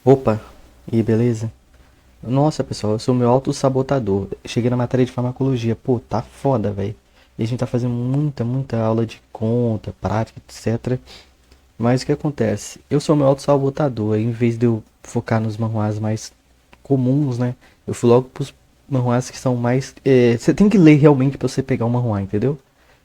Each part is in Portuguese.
Opa, e beleza? Nossa, pessoal, eu sou meu autossabotador. Cheguei na matéria de farmacologia. Pô, tá foda, velho. E a gente tá fazendo muita aula de conta, prática, etc. Mas o que acontece? Eu sou meu autossabotador. Em vez de eu focar nos manhwas mais comuns, né? Eu fui logo pros manhwas que são mais. Você tem que ler realmente pra você pegar um manhwa, entendeu?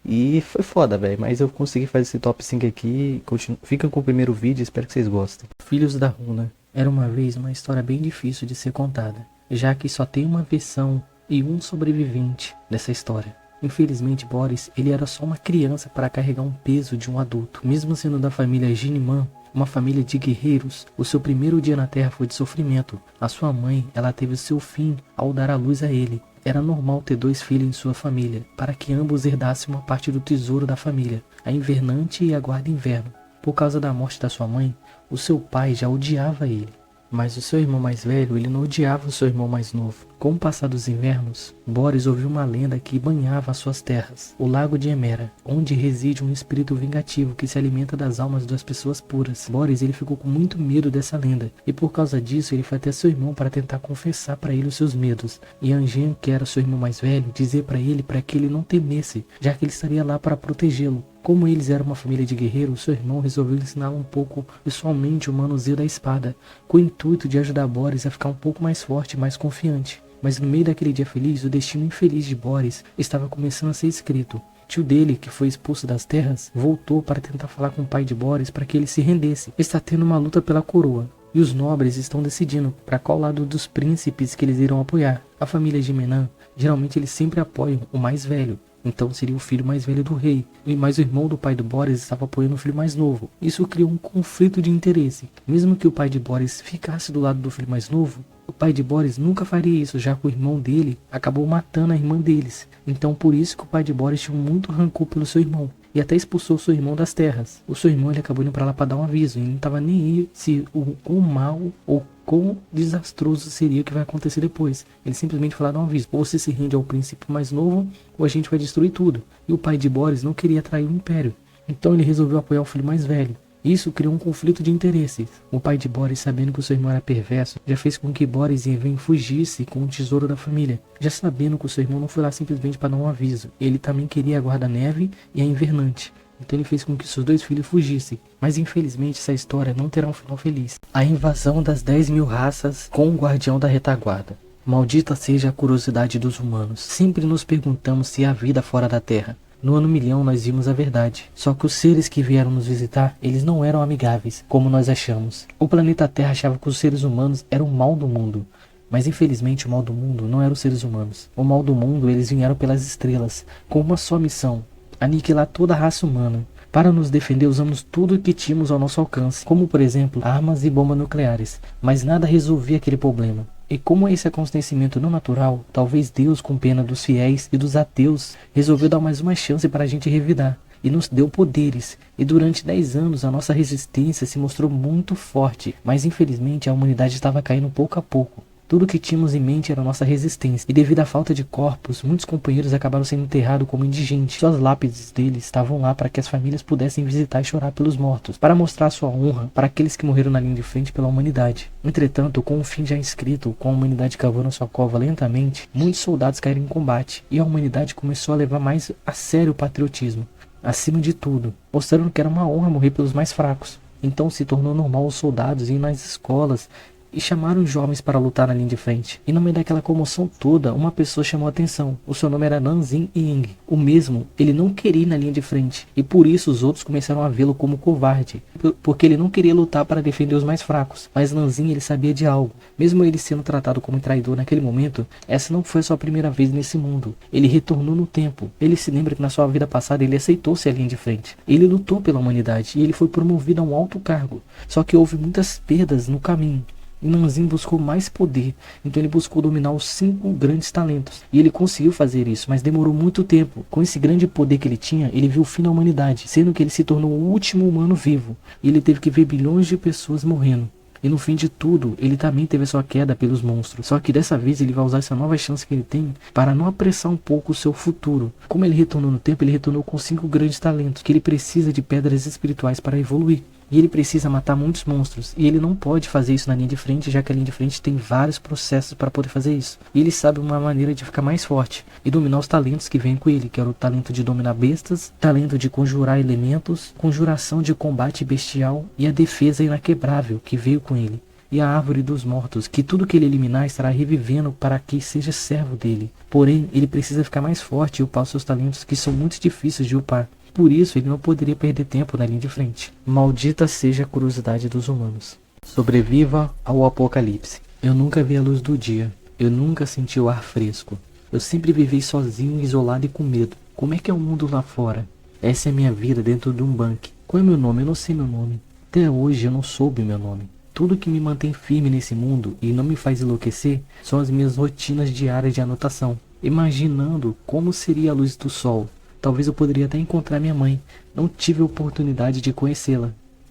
E foi foda, velho. Mas eu consegui fazer esse top 5 aqui. Fica com o primeiro vídeo, espero que vocês gostem. Filhos da Runa. Era uma vez uma história bem difícil de ser contada, já que só tem uma versão e um sobrevivente dessa história. Infelizmente, Boris, ele era só uma criança para carregar um peso de um adulto. Mesmo sendo da família Giniman, uma família de guerreiros, o seu primeiro dia na Terra foi de sofrimento. A sua mãe, ela teve seu fim ao dar à luz a ele. Era normal ter dois filhos em sua família, para que ambos herdassem uma parte do tesouro da família, a Invernante e a Guarda Inverno. Por causa da morte da sua mãe, o seu pai já odiava ele. Mas o seu irmão mais velho, ele não odiava o seu irmão mais novo. Com o passar dos invernos, Boris ouviu uma lenda que banhava as suas terras, o Lago de Emera, onde reside um espírito vingativo que se alimenta das almas das pessoas puras. Boris, ele ficou com muito medo dessa lenda, e por causa disso ele foi até seu irmão para tentar confessar para ele os seus medos. E Angen, que era seu irmão mais velho, dizer para que ele não temesse, já que ele estaria lá para protegê-lo. Como eles eram uma família de guerreiros, seu irmão resolveu ensiná-lo um pouco pessoalmente o manuseio da espada, com o intuito de ajudar Boris a ficar um pouco mais forte e mais confiante. Mas no meio daquele dia feliz, o destino infeliz de Boris estava começando a ser escrito. Tio dele, que foi expulso das terras, voltou para tentar falar com o pai de Boris para que ele se rendesse. Está tendo uma luta pela coroa, e os nobres estão decidindo para qual lado dos príncipes que eles irão apoiar. A família de Menan, geralmente eles sempre apoiam o mais velho. Então seria o filho mais velho do rei, mas o irmão do pai do Boris estava apoiando o filho mais novo. Isso criou um conflito de interesse. Mesmo que o pai de Boris ficasse do lado do filho mais novo, o pai de Boris nunca faria isso, já que o irmão dele acabou matando a irmã deles. Então por isso que o pai de Boris tinha muito rancor pelo seu irmão. E até expulsou seu irmão das terras. O seu irmão ele acabou indo para lá para dar um aviso. E não estava nem aí se o quão mal ou quão desastroso seria o que vai acontecer depois. Ele simplesmente falou um aviso. Ou você se rende ao príncipe mais novo, ou a gente vai destruir tudo. E o pai de Boris não queria trair o império. Então ele resolveu apoiar o filho mais velho. Isso criou um conflito de interesses. O pai de Boris, sabendo que o seu irmão era perverso, já fez com que Boris e Even fugisse com o tesouro da família. Já sabendo que o seu irmão não foi lá simplesmente para dar um aviso. Ele também queria a Guarda-Neve e a Invernante. Então ele fez com que seus dois filhos fugissem. Mas infelizmente essa história não terá um final feliz. A invasão das 10.000 raças com o Guardião da Retaguarda. Maldita seja a curiosidade dos humanos. Sempre nos perguntamos se há vida fora da Terra. No ano 1000 nós vimos a verdade. Só que os seres que vieram nos visitar, eles não eram amigáveis, como nós achamos. O planeta Terra achava que os seres humanos eram o mal do mundo. Mas infelizmente o mal do mundo não eram os seres humanos. O mal do mundo eles vieram pelas estrelas, com uma só missão: aniquilar toda a raça humana. Para nos defender usamos tudo o que tínhamos ao nosso alcance, como por exemplo armas e bombas nucleares, mas nada resolvia aquele problema. E como esse acontecimento não natural, talvez Deus, com pena dos fiéis e dos ateus, resolveu dar mais uma chance para a gente revidar. E nos deu poderes. E durante 10 anos a nossa resistência se mostrou muito forte. Mas infelizmente a humanidade estava caindo pouco a pouco. Tudo que tínhamos em mente era a nossa resistência. E devido à falta de corpos, muitos companheiros acabaram sendo enterrados como indigentes. Suas lápides deles estavam lá para que as famílias pudessem visitar e chorar pelos mortos, para mostrar sua honra para aqueles que morreram na linha de frente pela humanidade. Entretanto, com o fim já inscrito, com a humanidade cavando sua cova lentamente, muitos soldados caíram em combate, e a humanidade começou a levar mais a sério o patriotismo. Acima de tudo, mostrando que era uma honra morrer pelos mais fracos. Então se tornou normal os soldados irem nas escolas e chamaram os jovens para lutar na linha de frente. E no meio daquela comoção toda, uma pessoa chamou a atenção. O seu nome era Nanzin Ying. O mesmo, ele não queria ir na linha de frente. E por isso os outros começaram a vê-lo como covarde. Porque ele não queria lutar para defender os mais fracos. Mas Nanzin, ele sabia de algo. Mesmo ele sendo tratado como traidor naquele momento, essa não foi a sua primeira vez nesse mundo. Ele retornou no tempo. Ele se lembra que na sua vida passada ele aceitou ser a linha de frente. Ele lutou pela humanidade e ele foi promovido a um alto cargo. Só que houve muitas perdas no caminho. E Nanzin buscou mais poder, então ele buscou dominar os 5 grandes talentos. E ele conseguiu fazer isso, mas demorou muito tempo. Com esse grande poder que ele tinha, ele viu o fim da humanidade, sendo que ele se tornou o último humano vivo. E ele teve que ver bilhões de pessoas morrendo. E no fim de tudo, ele também teve a sua queda pelos monstros. Só que dessa vez ele vai usar essa nova chance que ele tem para não apressar um pouco o seu futuro. Como ele retornou no tempo, ele retornou com 5 grandes talentos, que ele precisa de pedras espirituais para evoluir. E ele precisa matar muitos monstros. E ele não pode fazer isso na linha de frente, já que a linha de frente tem vários processos para poder fazer isso. E ele sabe uma maneira de ficar mais forte e dominar os talentos que vêm com ele, que era o talento de dominar bestas, talento de conjurar elementos, conjuração de combate bestial e a defesa inaquebrável que veio com ele. E a árvore dos mortos, que tudo que ele eliminar estará revivendo para que seja servo dele. Porém, ele precisa ficar mais forte e upar os seus talentos, que são muito difíceis de upar. Por isso, ele não poderia perder tempo na linha de frente. Maldita seja a curiosidade dos humanos. Sobreviva ao apocalipse. Eu nunca vi a luz do dia. Eu nunca senti o ar fresco. Eu sempre vivi sozinho, isolado e com medo. Como é que é o mundo lá fora? Essa é a minha vida dentro de um bunker. Qual é meu nome? Eu não sei meu nome. Até hoje eu não soube meu nome. Tudo que me mantém firme nesse mundo e não me faz enlouquecer são as minhas rotinas diárias de anotação. Imaginando como seria a luz do sol. Talvez eu poderia até encontrar minha mãe. Não tive a oportunidade de conhecê-la.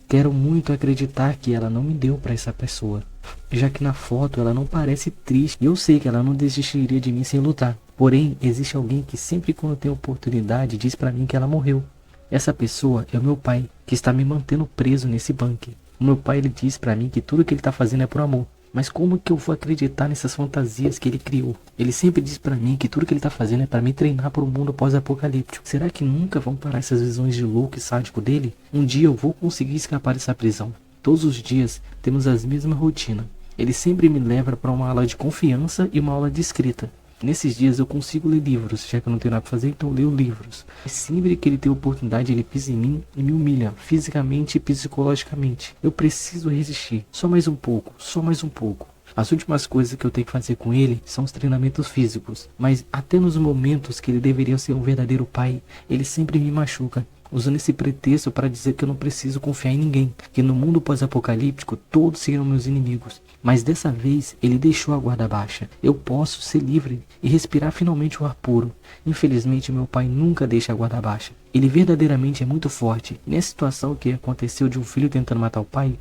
Quero muito acreditar que ela não me deu para essa pessoa. Já que na foto ela não parece triste. E eu sei que ela não desistiria de mim sem lutar. Porém, existe alguém que sempre quando tem oportunidade diz para mim que ela morreu. Essa pessoa é o meu pai, que está me mantendo preso nesse bunker. O meu pai ele diz pra mim que tudo que ele tá fazendo é por amor. Mas como que eu vou acreditar nessas fantasias que ele criou? Ele sempre diz pra mim que tudo que ele tá fazendo é pra me treinar para o mundo pós-apocalíptico. Será que nunca vão parar essas visões de louco e sádico dele? Um dia eu vou conseguir escapar dessa prisão. Todos os dias temos as mesmas rotinas. Ele sempre me leva para uma aula de confiança e uma aula de escrita. Nesses dias eu consigo ler livros, já que eu não tenho nada pra fazer, então eu leio livros. E sempre que ele tem oportunidade, ele pisa em mim e me humilha, fisicamente e psicologicamente. Eu preciso resistir, só mais um pouco, só mais um pouco. As últimas coisas que eu tenho que fazer com ele são os treinamentos físicos. Mas até nos momentos que ele deveria ser um verdadeiro pai, ele sempre me machuca. Usando esse pretexto para dizer que eu não preciso confiar em ninguém, que no mundo pós-apocalíptico todos serão meus inimigos. Mas dessa vez ele deixou a guarda baixa. Eu posso ser livre e respirar finalmente o ar puro. Infelizmente meu pai nunca deixa a guarda baixa. Ele verdadeiramente é muito forte. E nessa situação que aconteceu de um filho tentando matar o pai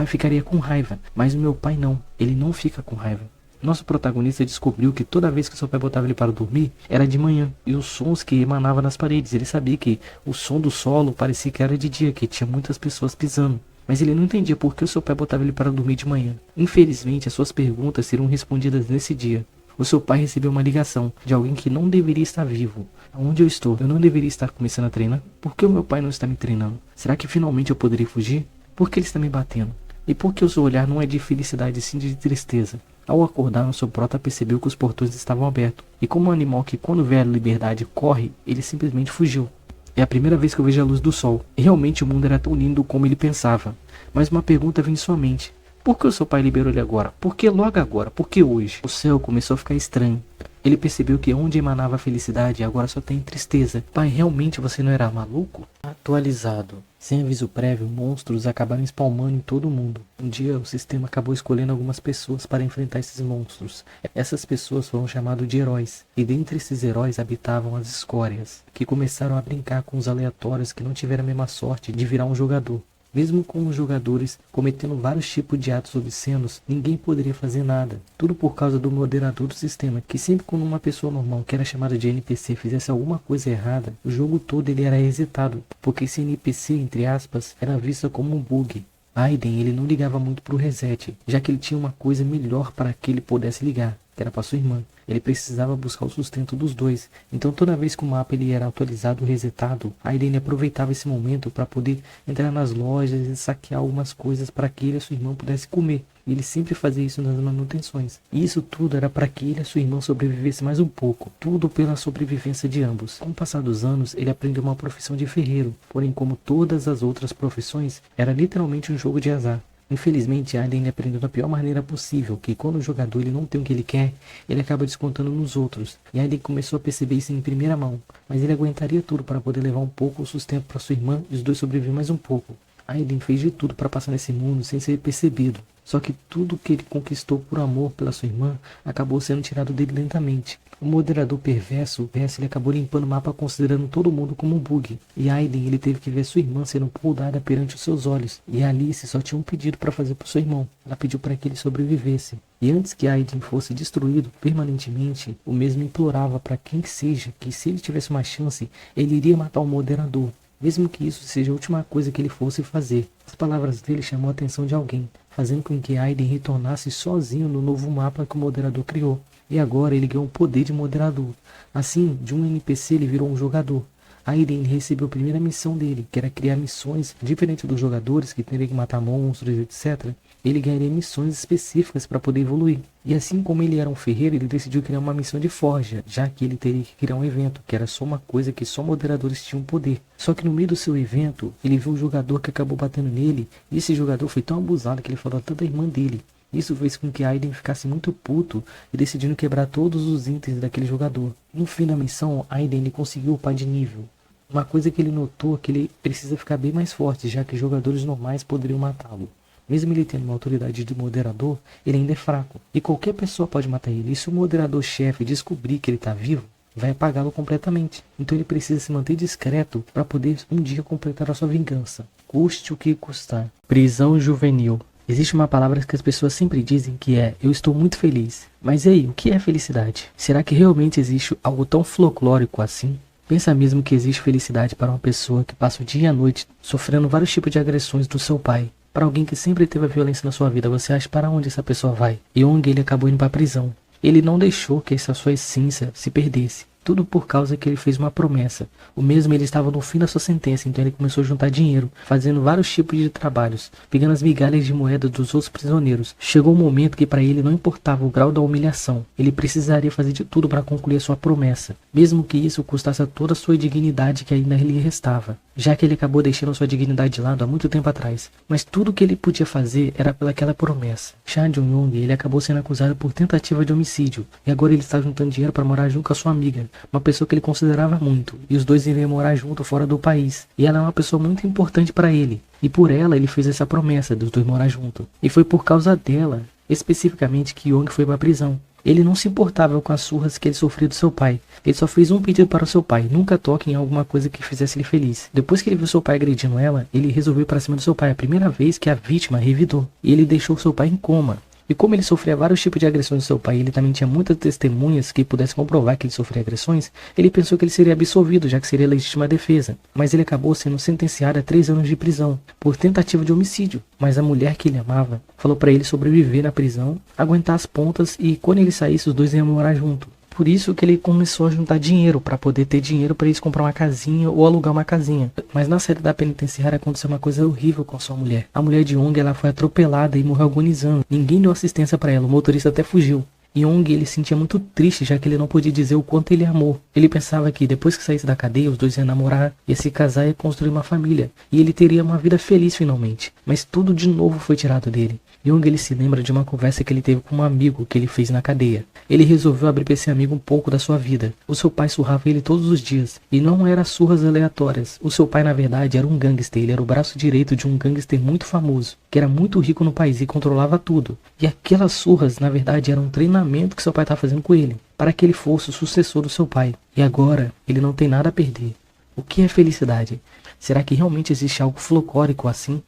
ficaria com raiva. Mas o meu pai não, ele não fica com raiva. Nosso protagonista descobriu que toda vez que seu pai botava ele para dormir, era de manhã. E os sons que emanavam nas paredes, ele sabia que o som do solo parecia que era de dia, que tinha muitas pessoas pisando. Mas ele não entendia por que o seu pai botava ele para dormir de manhã. Infelizmente, as suas perguntas serão respondidas nesse dia. O seu pai recebeu uma ligação de alguém que não deveria estar vivo. Onde eu estou? Eu não deveria estar começando a treinar? Por que o meu pai não está me treinando? Será que finalmente eu poderia fugir? Por que ele está me batendo? E por que o seu olhar não é de felicidade, sim de tristeza? Ao acordar, nosso prota percebeu que os portões estavam abertos. E como um animal que quando vê a liberdade corre, ele simplesmente fugiu. É a primeira vez que eu vejo a luz do sol. E realmente o mundo era tão lindo como ele pensava. Mas uma pergunta vem em sua mente. Por que o seu pai liberou ele agora? Por que logo agora? Por que hoje? O céu começou a ficar estranho. Ele percebeu que onde emanava a felicidade agora só tem tristeza. Pai, realmente você não era maluco? Atualizado. Sem aviso prévio, monstros acabaram espalmando em todo o mundo. Um dia, o sistema acabou escolhendo algumas pessoas para enfrentar esses monstros. Essas pessoas foram chamadas de heróis. E dentre esses heróis habitavam as escórias, que começaram a brincar com os aleatórios que não tiveram a mesma sorte de virar um jogador. Mesmo com os jogadores cometendo vários tipos de atos obscenos, ninguém poderia fazer nada. Tudo por causa do moderador do sistema, que sempre quando uma pessoa normal, que era chamada de NPC, fizesse alguma coisa errada, o jogo todo ele era resetado, porque esse NPC, entre aspas, era visto como um bug. Aiden, ele não ligava muito pro reset, já que ele tinha uma coisa melhor para que ele pudesse ligar, que era para sua irmã. Ele precisava buscar o sustento dos dois. Então toda vez que o mapa ele era atualizado ou resetado, Aiden aproveitava esse momento para poder entrar nas lojas e saquear algumas coisas para que ele e a sua irmã pudessem comer. E ele sempre fazia isso nas manutenções. E isso tudo era para que ele e a sua irmã sobrevivessem mais um pouco. Tudo pela sobrevivência de ambos. Com o passar dos anos, ele aprendeu uma profissão de ferreiro. Porém, como todas as outras profissões, era literalmente um jogo de azar. Infelizmente, Aiden aprendeu da pior maneira possível, que quando o jogador ele não tem o que ele quer, ele acaba descontando nos outros. E Aiden começou a perceber isso em primeira mão, mas ele aguentaria tudo para poder levar um pouco o sustento para sua irmã e os dois sobreviver mais um pouco. Aiden fez de tudo para passar nesse mundo sem ser percebido. Só que tudo que ele conquistou por amor pela sua irmã acabou sendo tirado dele lentamente. O moderador perverso, ele acabou limpando o mapa considerando todo mundo como um bug. E Aiden ele teve que ver sua irmã sendo poldada perante os seus olhos. E Alice só tinha um pedido para fazer para o seu irmão. Ela pediu para que ele sobrevivesse. E antes que Aiden fosse destruído permanentemente, o mesmo implorava para quem que seja que se ele tivesse uma chance, ele iria matar o moderador. mesmo que isso seja a última coisa que ele fosse fazer. As palavras dele chamou a atenção de alguém, fazendo com que Aiden retornasse sozinho no novo mapa que o moderador criou. E agora ele ganhou o poder de moderador. Assim, de um NPC ele virou um jogador. Aiden recebeu a primeira missão dele, que era criar missões, diferente dos jogadores que teriam que matar monstros, etc. Ele ganharia missões específicas para poder evoluir. E assim como ele era um ferreiro, ele decidiu criar uma missão de forja, já que ele teria que criar um evento, que era só uma coisa que só moderadores tinham poder. Só que no meio do seu evento, ele viu um jogador que acabou batendo nele, e esse jogador foi tão abusado que ele falou até da irmã dele. Isso fez com que Aiden ficasse muito puto e decidindo quebrar todos os itens daquele jogador. No fim da missão, Aiden ele conseguiu upar de nível. Uma coisa que ele notou é que ele precisa ficar bem mais forte, já que jogadores normais poderiam matá-lo. Mesmo ele tendo uma autoridade de moderador, ele ainda é fraco. E qualquer pessoa pode matar ele. E se o moderador-chefe descobrir que ele está vivo, vai apagá-lo completamente. Então ele precisa se manter discreto para poder um dia completar a sua vingança. Custe o que custar. Prisão juvenil. Existe uma palavra que as pessoas sempre dizem que é: eu estou muito feliz. Mas e aí, o que é felicidade? Será que realmente existe algo tão folclórico assim? Pensa mesmo que existe felicidade para uma pessoa que passa o dia e a noite sofrendo vários tipos de agressões do seu pai? Para alguém que sempre teve a violência na sua vida, você acha para onde essa pessoa vai? Young, ele acabou indo para a prisão. Ele não deixou que essa sua essência se perdesse. Tudo por causa que ele fez uma promessa. O mesmo ele estava no fim da sua sentença, então ele começou a juntar dinheiro, fazendo vários tipos de trabalhos, pegando as migalhas de moeda dos outros prisioneiros. Chegou um momento que para ele não importava o grau da humilhação. Ele precisaria fazer de tudo para concluir a sua promessa, mesmo que isso custasse a toda a sua dignidade que ainda lhe restava, já que ele acabou deixando sua dignidade de lado há muito tempo atrás. Mas tudo que ele podia fazer era pelaquela promessa. Cha Jung-young, ele acabou sendo acusado por tentativa de homicídio, e agora ele está juntando dinheiro para morar junto com a sua amiga, uma pessoa que ele considerava muito, e os dois iriam morar junto fora do país, e ela é uma pessoa muito importante para ele, e por ela ele fez essa promessa dos dois morar junto, e foi por causa dela, especificamente, que Young foi para a prisão. Ele não se importava com as surras que ele sofria do seu pai. Ele só fez um pedido para o seu pai: nunca toque em alguma coisa que fizesse ele feliz. Depois que ele viu seu pai agredindo ela, ele resolveu ir para cima do seu pai, a primeira vez que a vítima revidou, e ele deixou seu pai em coma. E como ele sofria vários tipos de agressões do seu pai, e ele também tinha muitas testemunhas que pudessem comprovar que ele sofria agressões, ele pensou que ele seria absolvido, já que seria legítima defesa. Mas ele acabou sendo sentenciado a 3 anos de prisão, por tentativa de homicídio. Mas a mulher que ele amava falou para ele sobreviver na prisão, aguentar as pontas, e quando ele saísse, os dois iam morar junto. Por isso que ele começou a juntar dinheiro, para poder ter dinheiro para eles comprar uma casinha ou alugar uma casinha. Mas na saída da penitenciária aconteceu uma coisa horrível com a sua mulher. A mulher de Young, ela foi atropelada e morreu agonizando. Ninguém deu assistência para ela, o motorista até fugiu. Young, ele se sentia muito triste, já que ele não podia dizer o quanto ele amou. Ele pensava que depois que saísse da cadeia, os dois iam namorar, ia se casar e construir uma família. E ele teria uma vida feliz finalmente. Mas tudo de novo foi tirado dele. Young, ele se lembra de uma conversa que ele teve com um amigo que ele fez na cadeia. Ele resolveu abrir para esse amigo um pouco da sua vida. O seu pai surrava ele todos os dias. E não eram surras aleatórias. O seu pai, na verdade, era um gangster. Ele era o braço direito de um gangster muito famoso, que era muito rico no país e controlava tudo. E aquelas surras, na verdade, eram um treinamento que seu pai estava fazendo com ele, para que ele fosse o sucessor do seu pai. E agora, ele não tem nada a perder. O que é felicidade? Será que realmente existe algo folclórico assim?